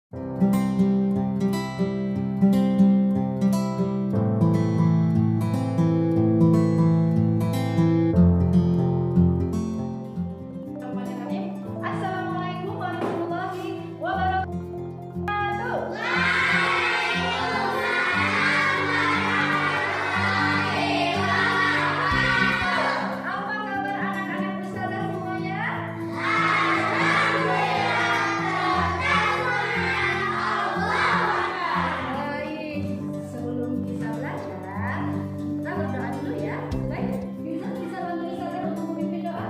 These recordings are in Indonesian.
Assalamualaikum warahmatullahi wabarakatuh. Apa kabar anak-anak ustazah semuanya? Baik, sebelum kita belajar, kita berdoa dulu ya. Baik, bisa bantu ustazah untuk memimpin doa?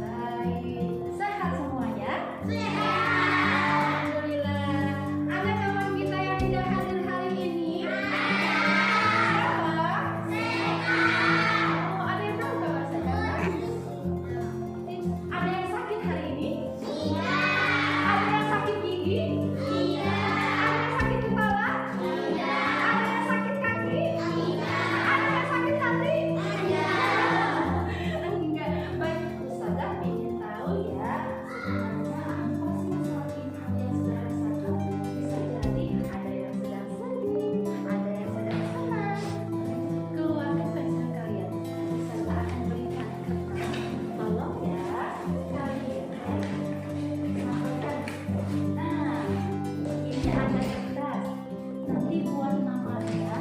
Baik, sehat semuanya? Alhamdulillah. Ada kawan kita yang tidak hadir hari ini? Siapa? Oh, ada yang tahu kabar saya? Ada yang sakit hari ini? Ada yang sakit gigi? Ada yang sakit kepala? Ada yang sakit kaki? Ada yang sakit hati? Enggak. Baik, ustazah ingin tahu ya, sebenarnya apa sih masalah hal yang sedang rasakan? Bisa jadi ada yang sedang sedih, ada yang sedang senang. Keluarkan penjelasan kalian. Ustazah akan berikan kertas. Tolong ya, kalian sampaikan. Nah, ini ada kertas. Nanti buat namanya.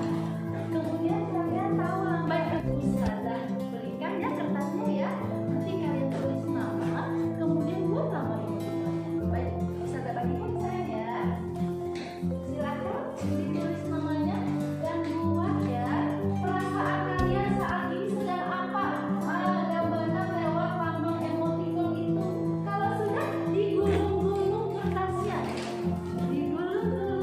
Kemudian kalian tahu baik ustazah berikan ya kertasnya ya. Nanti kalian tulis nama, kemudian buat nama ibu-ibunya. Baik, ustazah bagikan saya ya. Silakan ditulis namanya dan buat ya perasaan kalian saat ini sedang apa. Gambaran lewat lambang emoticon itu. Kalau sudah digulung-gulung kertasnya, digulung-gulung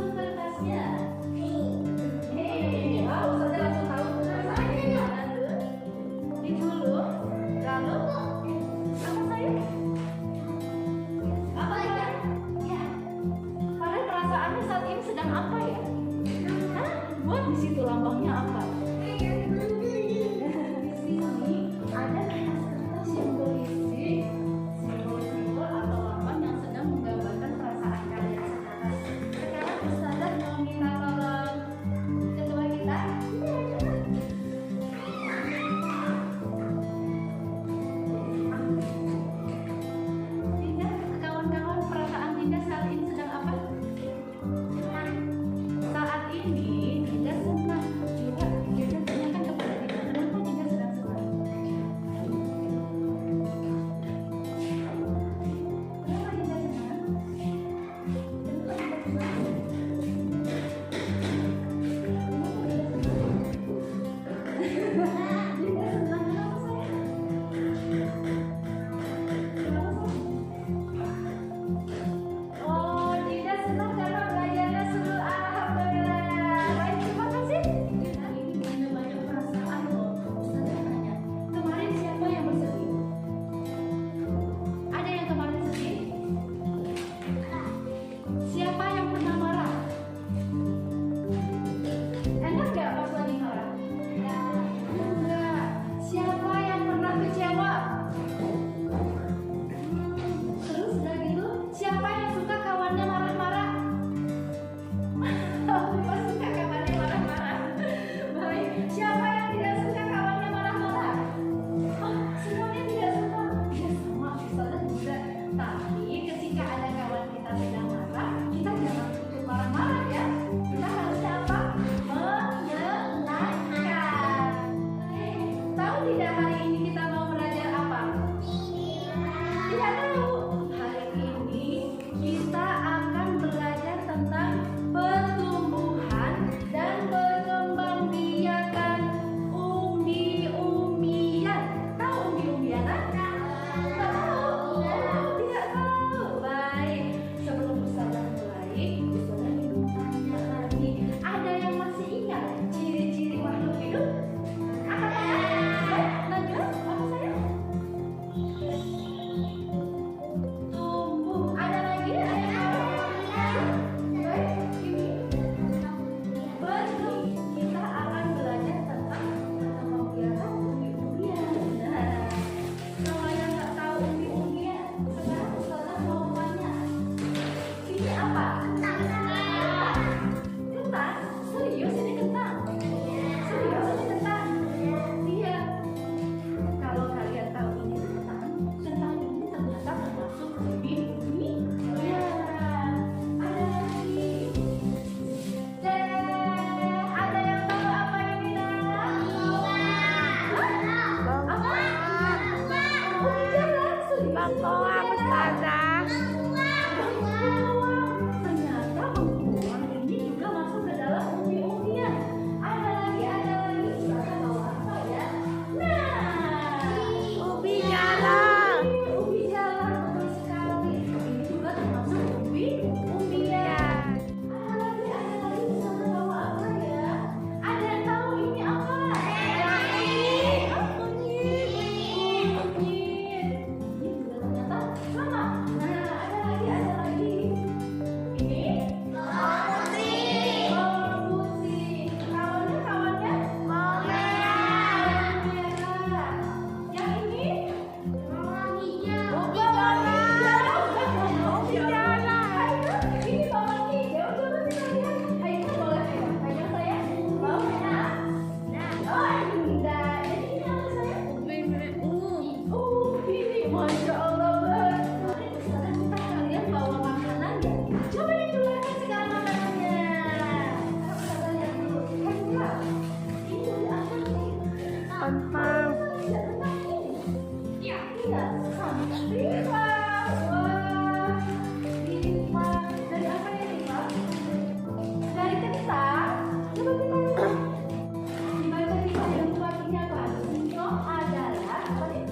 bengkoang Ustazah. Ternyata bengkoang ini juga masuk ke dalam umbi-umbian. Ada lagi. Ustazah tahu apa ya? Nah, Ubi jalar. ubi jalar, betul sekali. Ini juga termasuk umbi-umbian. Ada lagi. Ustazah tahu apa ya? Ada yang tahu ini apa? Kunyit. Ini juga ternyata sama. Nah, ada lagi. Ini bawang putih. Kawannya Bawang merah. merah. Yang ini Ubi jalar. Ubi jalar. ini bawang hijau. Coba kita lihat. Ayo boleh pegang saya. Bawang merah. Oh, indah. Jadi ini apa saya? Ini Masya Allah banget. Sekarang kita kalian bawa makanan ya. Coba dikeluarkan sekarang makanannya. Kita lihat dulu. Ini dari apa nih? Kentang. Iya, Rifah. Wah, Rifah. Dari apa ya, Rifah? Dari kentang. Coba kita lihat. Dibaca Rifah yang artinya apa? Singkong adalah apa nih?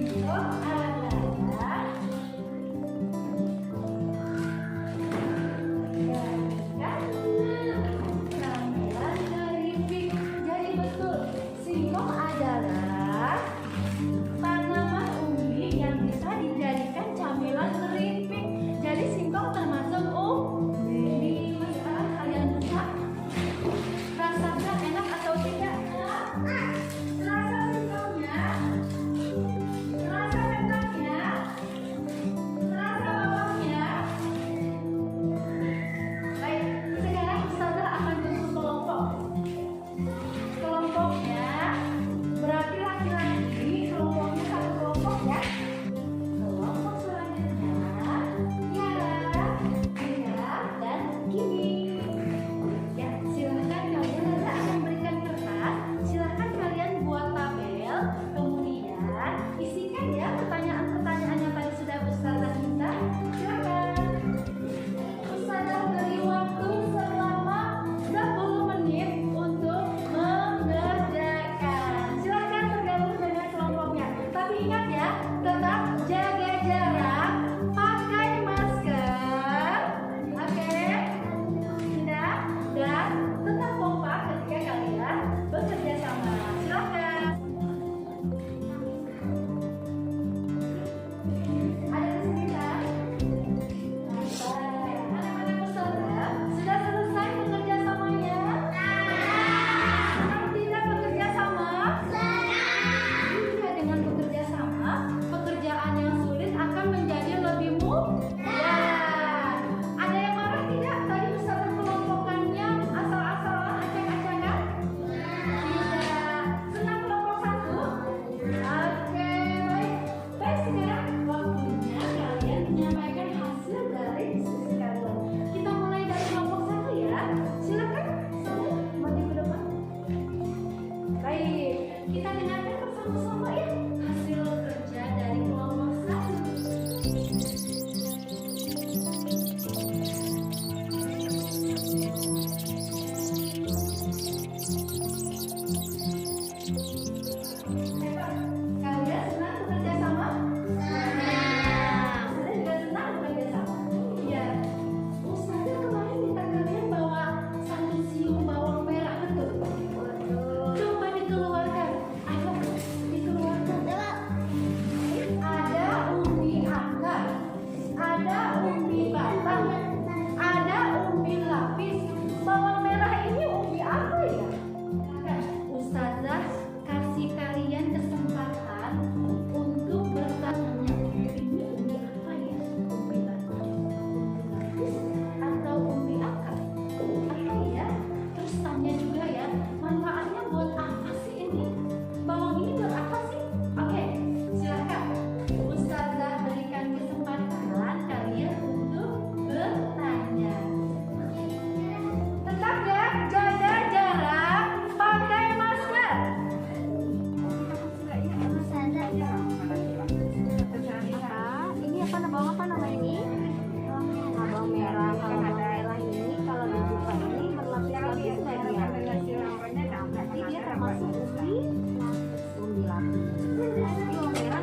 Singkong adalah camilan keripik. Jadi betul, singkong adalah tanaman umbi yang bisa dijadikan camilan keripik. Jadi singkong termasuk umbi. Sekarang kalian buka. Rasanya enak atau tidak? Rasa singkongnya, rasa kentangnya, rasa bawangnya. Baik, sekarang Ustazah akan bentuk kelompok. Kelompoknya berarti laki-laki, kelompoknya satu kelompok ya. Kelompok selanjutnya Tiara, Nia, dan Kimi. Ya, silahkan kalian nanti akan berikan kertas. Silahkan kalian buat tabel, kemudian isikan ya pertanyaan-pertanyaan yang tadi sudah Ustazah minta. Silahkan. Ustazah beri waktu selama 20 menit untuk mengerjakan. Silakan bergabung dengan kelompoknya. Tapi ingat ya, tetap jaga jarak, pakai masker, oke? Tidak, dan tetap kompak ketika kalian bekerja sama. Silakan. Ada kesulitan? Anak-anak Ustazah, sudah selesai bekerja samanya? Senang tidak bekerja sama? Iya, dengan bekerja sama, pekerjaan yang sulit akan menjadi lebih mudah. Ada yang marah tidak? Tadi Ustazah kelompokannya asal-asalan, acak-acakan? Tidak. Senang kelompok satu? Oke, baik. Baik, sekarang waktunya kalian menyampaikan hasil dari diskusi kalian. Kita mulai dari kelompok satu ya. Silakan, saya maju ke depan. Baik, kita dengarkan bersama-sama ya hasil kerja dari kelompok satu. Kalian senang bekerja sama? Saya juga senang bekerja sama. Iya. Ustazah kemarin minta kalian bawa satu siung bawang merah, betul? Coba dikeluarkan. Ayo, dikeluarkan.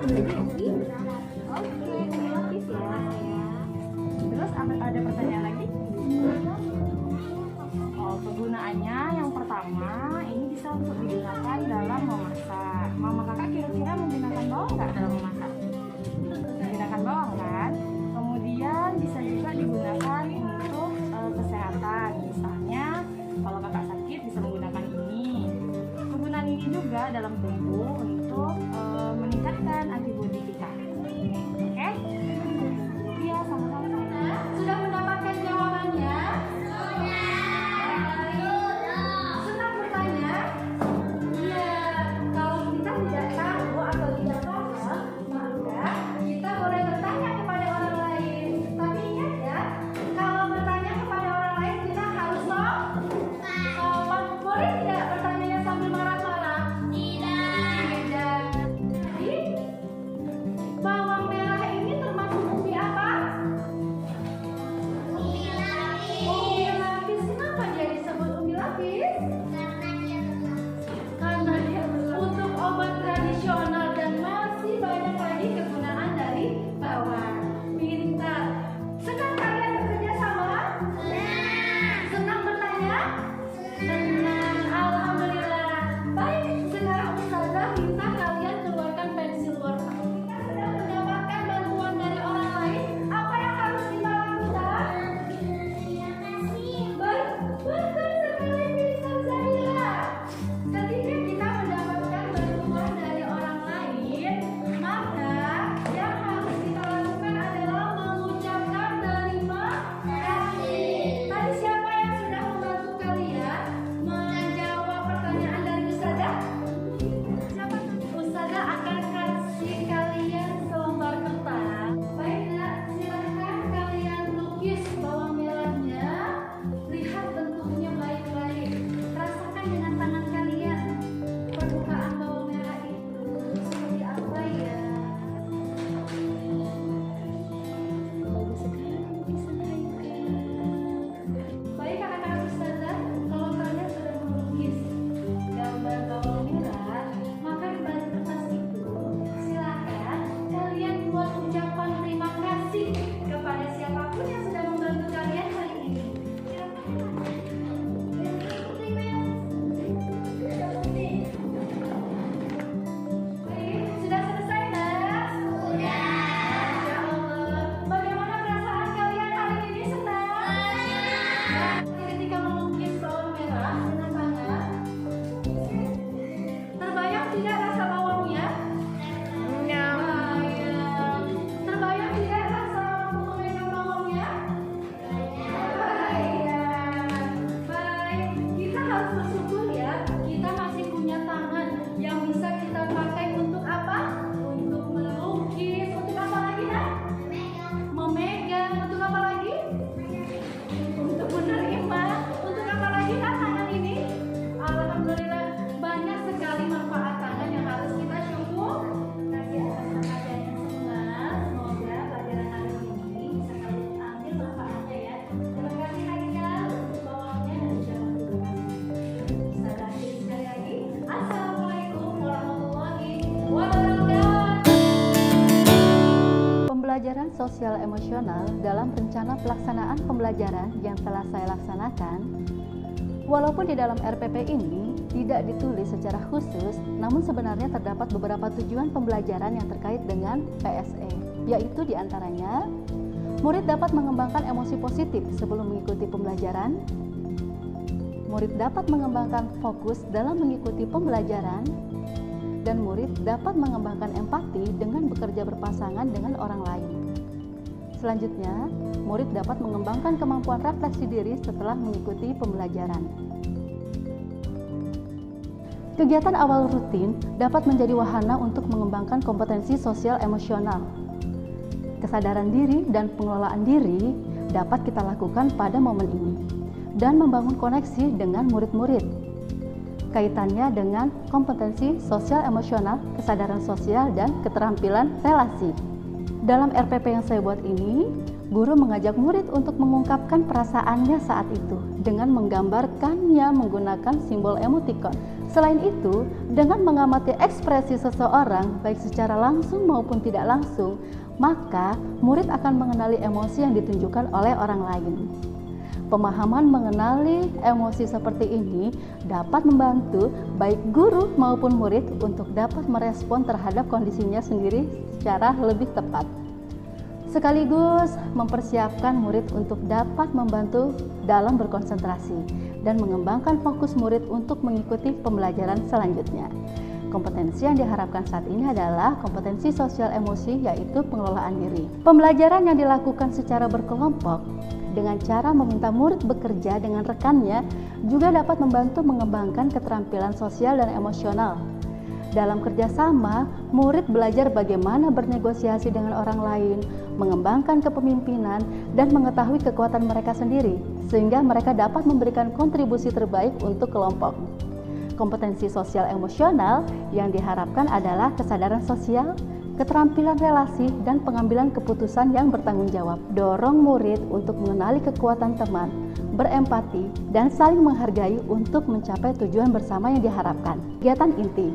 Oke, dilapis ya. Terus ada pertanyaan lagi? Oh, kegunaannya yang pertama ini bisa untuk digunakan dalam memasak. Mama kakak kira-kira menggunakan bawang nggak dalam memasak? Menggunakan bawang kan? Kemudian bisa juga digunakan untuk kesehatan. Misalnya kalau kakak sakit bisa menggunakan ini. Kegunaan ini juga dalam tubuh untuk meningkatkan antibodi kita. Oke? Iya, sama-sama. Sudah mendapatkan jawabannya? Senang bertanya? Iya, kalau kita tidak tahu atau tidak paham, maka kita boleh bertanya kepada orang lain. Tapi ingat ya, kalau bertanya kepada orang lain kita harus sopan. Boleh tidak bertanya sambil marah-marah? Tidak. Jadi, bawang merah ini termasuk umbi apa? Umbi lapis. Kenapa dia disebut umbi lapis? Karena dia untuk obat tradisional dan masih banyak lagi kegunaan dari bawang. Pintar. Senang kalian bekerja sama? Senang bertanya? Senang. Alhamdulillah. Baik, sekarang Ustazah minta kalian keluarkan pensil warna. Kita sudah mendapatkan bantuan dari orang lain. Apa yang harus kita lakukan? Baik, betul sekali Mister Zahira. Ketika kita mendapatkan bantuan dari orang lain, maka yang harus kita lakukan adalah mengucapkan terima kasih. Tadi siapa yang sudah membantu kalian menjawab pertanyaan dari Ustazah? Siapa? Ustazah akan kasih kalian selembar kertas. Baik, Nak, silahkan kalian lukis bawang merahnya. Lihat bentuknya baik-baik. Rasakan dengan tangan kalian permukaan bawang merah itu seperti apa ya? Bagus sekali bisa baik, anak-anak Ustazah, kalau kalian sudah melukis gambar bawang merah, maka di balik kertas itu silakan kalian buat ucapan terima kasih kepada siapapun yang sudah membantu kalian hari ini. Baik, sudah selesai, Nas? Sudah. Masya Allah. Bagaimana perasaan kalian hari ini? Senang? Ketika melukis bawang merah dengan tangan, terbayang tidak rasa bawangnya? Bayang. Terbayang tidak rasa waktu memegang bawangnya? Bayang. Baik, kita harus bersyukur ya, kita masih punya tangan yang bisa kita pakai untuk apa? Untuk melukis. Untuk apa lagi, Nak? Memegang. Untuk apa lagi? Untuk menerima. Untuk apa lagi, Nak, tangan ini? Alhamdulillah, banyak sekali manfaat tangan yang harus kita syukur. Kasih atas perhatiannya semua. Semoga pelajaran hari ini bisa kalian ambil manfaatnya ya. Terima kasih Haikal untuk bawangnya dan ucapan terima kasih. Ustazah akhiri sekali lagi. Assalamualaikum warahmatullahi wabarakatuh. Pembelajaran sosial emosional dalam rencana pelaksanaan pembelajaran yang telah saya laksanakan, walaupun di dalam RPP ini tidak ditulis secara khusus, namun sebenarnya terdapat beberapa tujuan pembelajaran yang terkait dengan PSE, yaitu diantaranya, murid dapat mengembangkan emosi positif sebelum mengikuti pembelajaran, murid dapat mengembangkan fokus dalam mengikuti pembelajaran, dan murid dapat mengembangkan empati dengan bekerja berpasangan dengan orang lain. Selanjutnya, murid dapat mengembangkan kemampuan refleksi diri setelah mengikuti pembelajaran. Kegiatan awal rutin dapat menjadi wahana untuk mengembangkan kompetensi sosial emosional. Kesadaran diri dan pengelolaan diri dapat kita lakukan pada momen ini dan membangun koneksi dengan murid-murid. Kaitannya dengan kompetensi sosial emosional, kesadaran sosial, dan keterampilan relasi. Dalam RPP yang saya buat ini, Guru mengajak murid untuk mengungkapkan perasaannya saat itu dengan menggambarkannya menggunakan simbol emoticon. Selain itu, dengan mengamati ekspresi seseorang baik secara langsung maupun tidak langsung, maka murid akan mengenali emosi yang ditunjukkan oleh orang lain. Pemahaman mengenali emosi seperti ini dapat membantu baik guru maupun murid untuk dapat merespon terhadap kondisinya sendiri secara lebih tepat. Sekaligus mempersiapkan murid untuk dapat membantu dalam berkonsentrasi dan mengembangkan fokus murid untuk mengikuti pembelajaran selanjutnya. Kompetensi yang diharapkan saat ini adalah kompetensi sosial emosi, yaitu pengelolaan diri. Pembelajaran yang dilakukan secara berkelompok dengan cara meminta murid bekerja dengan rekannya juga dapat membantu mengembangkan keterampilan sosial dan emosional. Dalam kerjasama, murid belajar bagaimana bernegosiasi dengan orang lain, mengembangkan kepemimpinan, dan mengetahui kekuatan mereka sendiri, sehingga mereka dapat memberikan kontribusi terbaik untuk kelompok. Kompetensi sosial emosional yang diharapkan adalah kesadaran sosial, keterampilan relasi, dan pengambilan keputusan yang bertanggung jawab. Dorong murid untuk mengenali kekuatan teman, berempati, dan saling menghargai untuk mencapai tujuan bersama yang diharapkan. Kegiatan inti.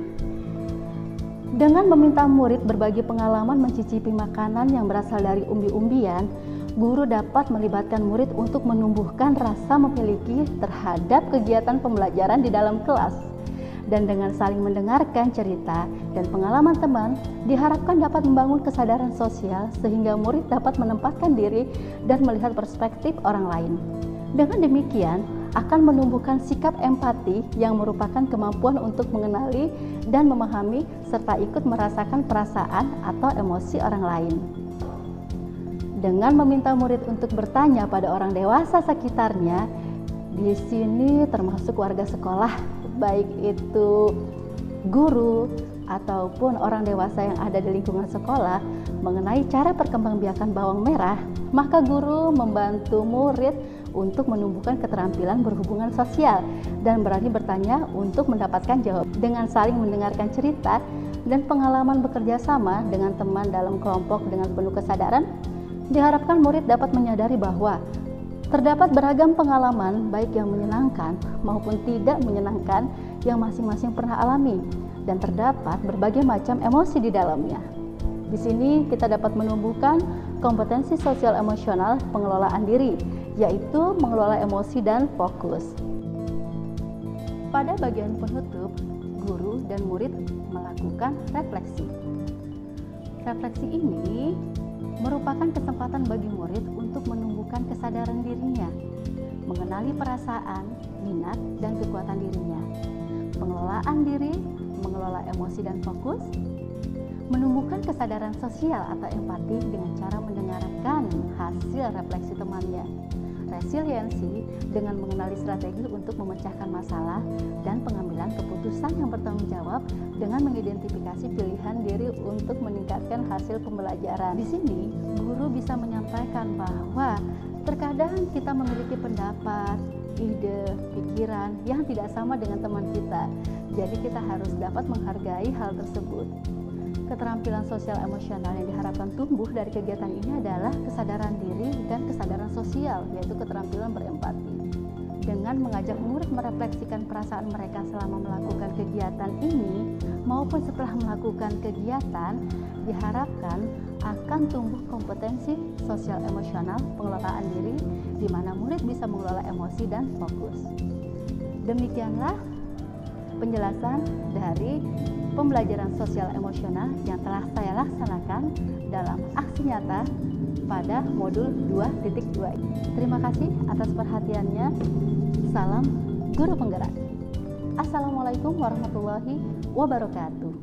Dengan meminta murid berbagi pengalaman mencicipi makanan yang berasal dari umbi-umbian, guru dapat melibatkan murid untuk menumbuhkan rasa memiliki terhadap kegiatan pembelajaran di dalam kelas. Dan dengan saling mendengarkan cerita dan pengalaman teman, diharapkan dapat membangun kesadaran sosial sehingga murid dapat menempatkan diri dan melihat perspektif orang lain. Dengan demikian, akan menumbuhkan sikap empati yang merupakan kemampuan untuk mengenali dan memahami serta ikut merasakan perasaan atau emosi orang lain. Dengan meminta murid untuk bertanya pada orang dewasa sekitarnya, di sini termasuk warga sekolah, baik itu guru ataupun orang dewasa yang ada di lingkungan sekolah mengenai cara perkembangbiakan bawang merah, maka guru membantu murid untuk menumbuhkan keterampilan berhubungan sosial dan berani bertanya untuk mendapatkan jawaban. Dengan saling mendengarkan cerita dan pengalaman bekerja sama dengan teman dalam kelompok dengan penuh kesadaran, diharapkan murid dapat menyadari bahwa terdapat beragam pengalaman baik yang menyenangkan maupun tidak menyenangkan yang masing-masing pernah alami, dan terdapat berbagai macam emosi di dalamnya. Di sini kita dapat menumbuhkan kompetensi sosial emosional pengelolaan diri, yaitu mengelola emosi dan fokus. Pada bagian penutup, guru dan murid melakukan refleksi. Refleksi ini merupakan kesempatan bagi murid untuk menumbuhkan kesadaran dirinya, mengenali perasaan, minat, dan kekuatan dirinya, pengelolaan diri, mengelola emosi dan fokus, menumbuhkan kesadaran sosial atau empati dengan cara mendengarkan hasil refleksi temannya, resiliensi dengan mengenali strategi untuk memecahkan masalah, dan pengambilan keputusan yang bertanggung jawab dengan mengidentifikasi pilihan diri untuk meningkatkan hasil pembelajaran. Di sini, guru bisa menyampaikan bahwa terkadang kita memiliki pendapat, ide, pikiran yang tidak sama dengan teman kita. Jadi kita harus dapat menghargai hal tersebut. Keterampilan sosial emosional yang diharapkan tumbuh dari kegiatan ini adalah kesadaran diri dan kesadaran sosial, yaitu keterampilan berempati. Dengan mengajak murid merefleksikan perasaan mereka selama melakukan kegiatan ini maupun setelah melakukan kegiatan, diharapkan akan tumbuh kompetensi sosial emosional pengelolaan diri, di mana murid bisa mengelola emosi dan fokus. Demikianlah penjelasan dari pembelajaran sosial emosional yang telah saya laksanakan dalam aksi nyata pada modul 2.2. Terima kasih atas perhatiannya. Salam Guru Penggerak. Assalamualaikum warahmatullahi wabarakatuh.